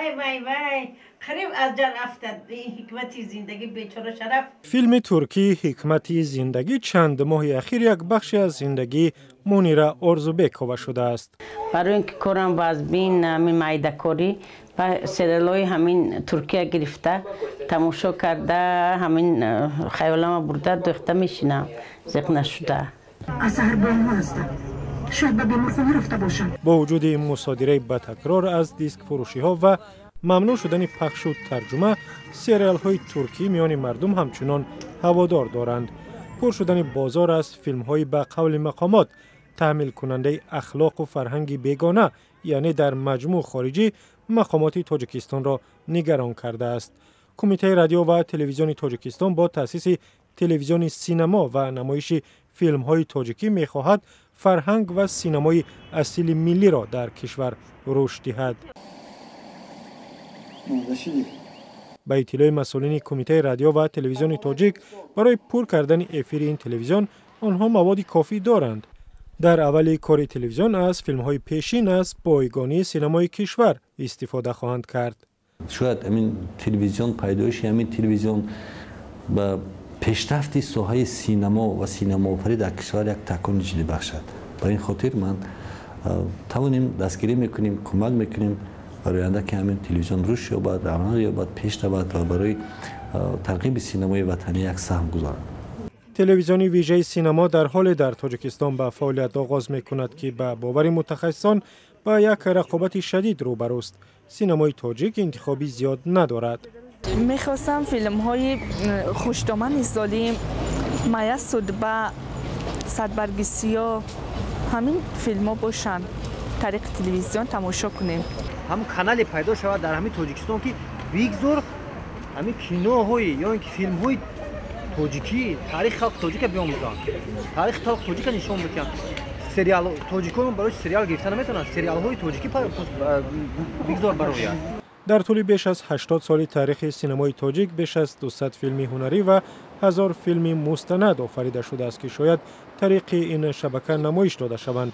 وای وای وای قریب از جا افتاد حکمت زندگی بیچاره شرف. فیلم ترکی حکمت زندگی چند ماه اخیر یک بخشی از زندگی منیره ارزوبکووا شده است. برای اینکه کارم باز بین همین مایده‌کاری و سریال‌های همین ترکیه گرفته تماشا کرده همین خیالم برده دوخته میشینم زیق نشده. از هر بانو هستم. شاید به بیمارخانه رفته باشم. با وجود این مصادره به تکرار از دیسک فروشی ها و ممنوع شدن پخش و ترجمه، سریال های ترکی میان مردم همچنان هوادار دارند. پر شدن بازار از فیلم های به قول مقامات تحمیل کننده اخلاق و فرهنگ بیگانه، یعنی در مجموع خارجی، مقامات تاجیکستان را نگران کرده است. کمیته رادیو و تلویزیون تاجیکستان با تأسیس تلویزیون سینما و نمایش فیلم های تاجیکی می خواهد فرهنگ و سینمای اصیل ملی را در کشور رشد دهد. به اطلاع مسئولین کمیته رادیو و تلویزیون تاجیک، برای پر کردن افیر این تلویزیون آنها مواد کافی دارند. در اول کار تلویزیون از فیلم های پیشین از بایگانی سینمای کشور استفاده خواهند کرد. شاید همین تلویزیون پیدایش همین تلویزیون با پیشرفت ساحه سینما و سینماآفرینی در کشور یک تکان جدی بخشد. برای این خاطر من توانیم دستگیری میکنیم، کمک میکنیم برای آینده که همین تلویزیون رشد یابد، رونق یابد، پیش رود و برای ترغیب سینمای وطنی یک سهم گذارد. تلویزیون ویژه سینما در حال در تاجیکستان به فعالیت آغاز میکند که به باور متخصصان با یک رقابت شدید روبروست. سینمای تاجیک انتخابی زیاد ندارد. میخواستم فیلم های خوشدامن سالی مایه صدبه، صدبرگ سیاه، همین فیلم ها باشن طریق تلویزیون تماشا کنیم. هم کانال پیدا شود در همین تاجیکستان که بگذار همین کینوهای یا اینکه فیلم های تاجیکی تاریخ خلق تاجیک بیاموزند، تاریخ خلق تاجیک نشون بدهند. سریال تاجیکان برای سریال گرفتن نمیتونن، سریال های تاجیکی بگذار برای در طول بیش از 80 سال تاریخ سینمای تاجیک بیش از 200 فیلم هنری و 1000 فیلم مستند آفریده شده است که شاید طریق این شبکه نمایش داده شوند.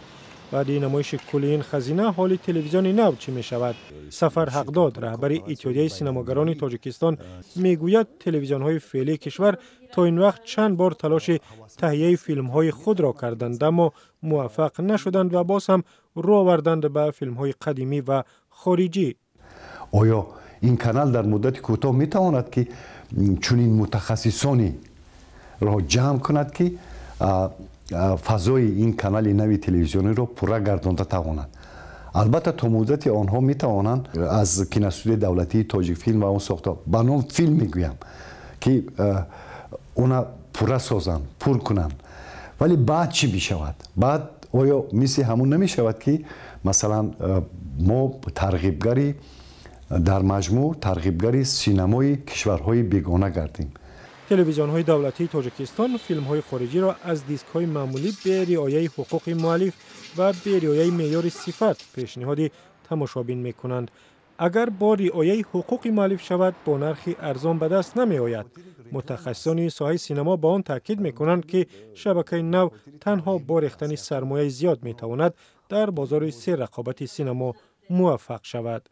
بعد نمایش کل این خزینه حال تلویزیون نو چی می شود؟ سفر حقداد، رهبر اتحادیه سینماگران تاجیکستان، میگوید تلویزیون های فعلی کشور تا این وقت چند بار تلاش تهیه فیلم های خود را کردند اما موفق نشدند و باز هم رو آوردند به فیلم های قدیمی و خارجی. آیا این کانال در مدت کوتاه می تواند که چنین متخصصانی را جمع کند که فضای این کانال نوی تلویزیونی را پورا گردانده تواند؟ البته تا مدت آنها می توانند از کینوستودیوی دولتی تاجیک فیلم و اون ساخته به نام فیلم میگویم که اونا پورا سازند، پر کنند. ولی بعد چی می شود؟ بعد آیا مثل همون نمی شود که مثلا ما ترغیبگری در مجموع ترغیبگری سینمای کشورهای بیگانه گردیم؟ تلویزیون های دولتی تاجیکستان فیلم های خارجی را از دیسک های معمولی به رعایت حقوق مؤلف و به رعایت معیار صفت پیشنهاد تماشابین می کنند. اگر با رعایت حقوق مؤلف شود با نرخی ارزان به دست نمی آید. متخصصان ساحه سینما با آن تاکید می کنند که شبکه نو تنها با ریختن سرمایه زیاد می تواند در بازار سه رقابت سینما موفق شود.